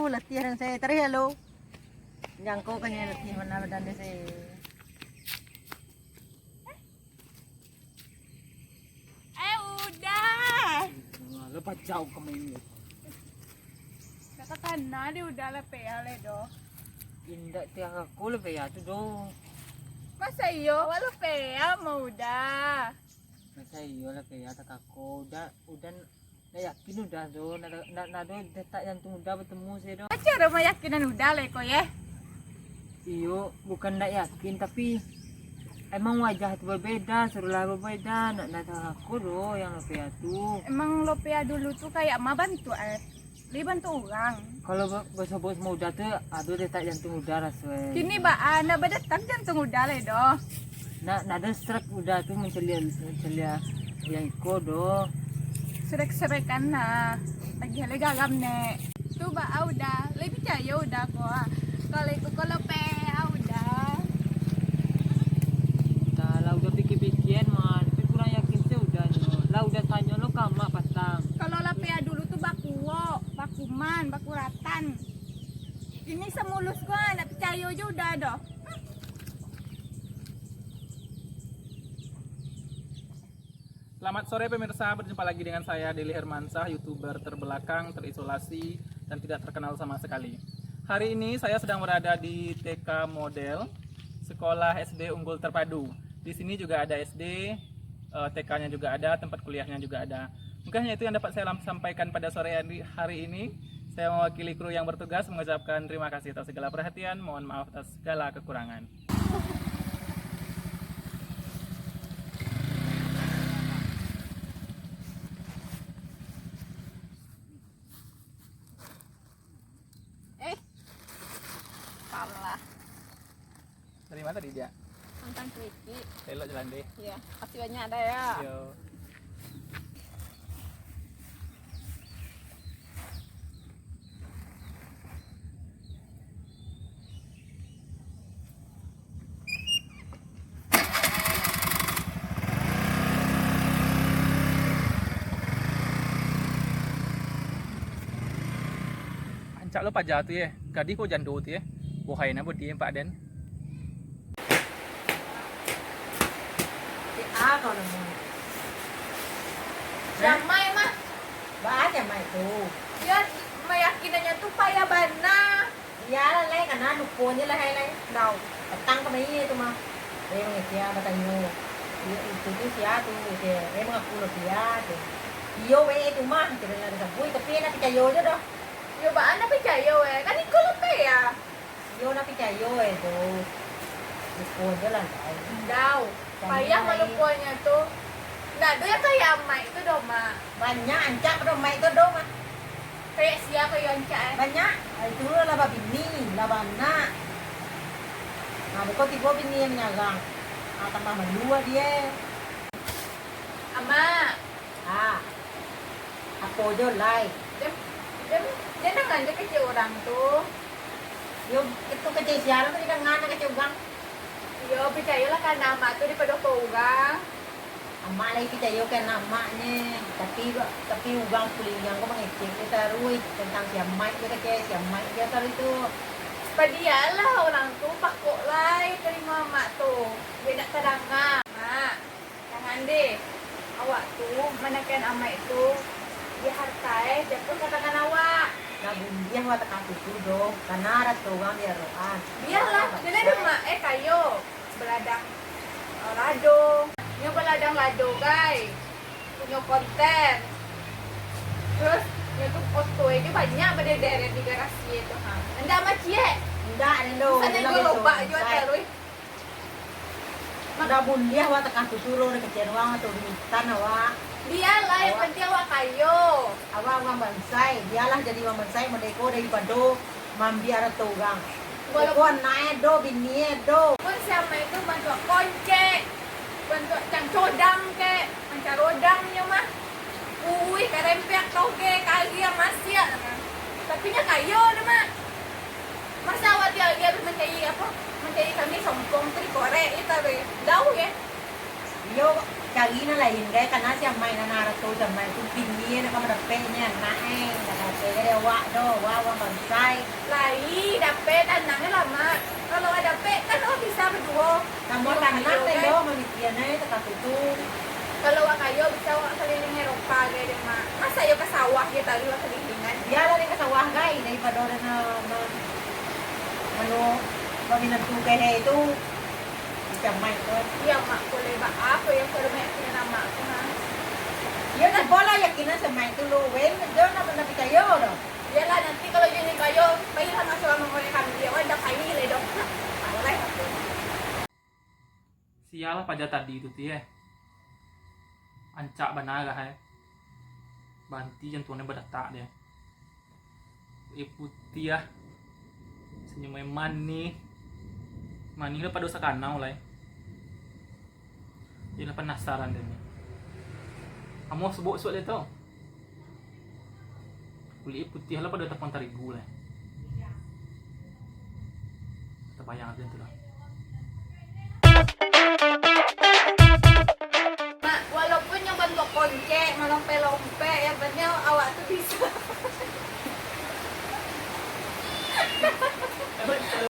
latihan saya tari halo. Nyangko kanya latihan mana dan saya. Udah. Lepas jauh ke ini. Katakan nadi udah lepe ale do. Indah tiang aku lebih ya tu do. Masa iyo walau pea mau udah. Masa iyo lebih ya tak aku udah dah yakin udah do. Nado detak yang tu udah bertemu saya do. Acara meyakinan udah leko ya. Iyo bukan tak yakin tapi emang wajah itu berbeda, serulah berbeda. Nak aku do yang lebih ya tu. Emang lo pea dulu tuh kayak ma bantu li bantu orang. Kalau bos muda tuh aduh detak jantung udah rasanya. Kini baan na badatang jantung udah le do. Nada serak udah tuh mencelia yang iko do. Serek-serekan na. Lagi hale gagam ne. Tuh ba udah, lebih percaya udah kok. Kalau ikut kalau pea udah. Lah udah pikir-pikir man, tapi kurang yakin sih udah no. Lah udah tanya lo kama pasang. Kalau la pea dulu tuh bakuwo, bakuman, bakuratan. Ini semulus gua, nak percaya aja udah doh. Selamat sore pemirsa, berjumpa lagi dengan saya Deli Hermansyah, YouTuber terbelakang, terisolasi, dan tidak terkenal sama sekali. Hari ini saya sedang berada di TK Model, Sekolah SD Unggul Terpadu. Di sini juga ada SD, TK-nya juga ada, tempat kuliahnya juga ada. Mungkin hanya itu yang dapat saya sampaikan pada sore hari ini. Saya mewakili kru yang bertugas mengucapkan terima kasih atas segala perhatian, mohon maaf atas segala kekurangan. Salah. Dari mana tadi dia? Tentang kriki. Belok jalan deh. Iya, pasti banyak ada ya. Yo. Ancak lo pajak tu ya, gadi ko jandu tu ya, buhay na budi Pak Den. Kau nemu. Jamai mah, Baca mai tu. dia meyakinannya tuh payah bana. Ya lah karena nukonya lah hai Dau. petang ke mai tu mah. Memang dia bertanya. Itu tu sia tu dia. Memang aku lebih ya tu. Iyo itu mah kita nak sabui tapi nak percaya je dah. Yo baan na percaya we, kan ikaw lepe ya. Iyo nak percaya tu. Nukonya lah. Dau. Payah malukuannya tuh. Nah, itu yang kayak Amai itu dong, Mak. Banyak ancak dah mai tu dong mah. Kayak siapa yang ancak Banyak. Itu lah bini, lah anak. Nah, kau tiba bini yang menyagang. Tambah dua dia. Ama, Aku je lai. dia nangan dia kecil orang tuh. Yo itu kecil siaran tu kan ngana kecil bang. Yo, percayalah kan nama tuh daripada kau orang. Amak lagi percaya kan namanya. Tapi ugang kulit yang kau mengecek kita rui tentang siamai dia kecil siamai dia tadi tu. Padialah orang tuh pakok lai terima mak tuh. Dia nak terangkan. Mak, jangan deh. Awak tuh manakan Amai itu. Dia hartai, dia pun katakan awak. Nah bunyi yang watak aku tu dong. Karena ada tuang dia roan. Biarlah, dia ada mak kayo beladang lado. Nyo beladang lado guys. Punya konten. Terus nyo tuh foto ini banyak berderet di garasi itu ha. Anda macie. Enggak ada dong. Sana gue loba jual terus. Ada bunyi yang watak aku suruh kecil ruang atau di tanah awak. Dialah yang penting awak kayo. Awak orang bansai. Dialah jadi orang bansai merdeka daripada mambiara tuang. Walaupun naik do bini do. Pun siapa itu bantu konce. Bantu cangcodang ke. Pancarodangnya mah. Karempek toge kali yang masih ya. Tapi nya kayo dah mak. Masa awak dia harus mencari apa? Mencari kami sompong tri korek itu be. Lau ya. Yo kali na lain guys karena siya may nanarato siya may kung pingi na kamadape niya naeng nakape kaya wa bansay Lai, dapet anaknya lama. Kalau ada dapet kan bisa berdua. kamu tanak tayo mamitian na takatuto Kalau wak kayo bisa wak keliling Eropa kayak deh mak. Masa yo ke sawah gitu tadi wak kelilingan. yala rin ka sa wahgay daripada na ano paminanto kaya ito siya may ko Iya mak boleh bak apa yang kalau punya nama aku nah. yun na bola yakinan sa may tuluwen doon naman na kayo no Iyalah nanti kalau jadi kayo, bayi sama suami mereka dia wah dah kayu le dong. Boleh aku. Sialah pada tadi itu tuh ya. Ancak banaga hai. Banti jantunnya berdetak dia. Putih ya. Senyumnya manis. Manis lah pada dosa kanau lah. Dia penasaran dia. Kamu sebut-sebut dia tau. Kulit putih lah pada tepung terigu lah. Terbayang aja tuh lah. Mak, walaupun yang bentuk konce, melompe-lompe, yang penting awak tuh bisa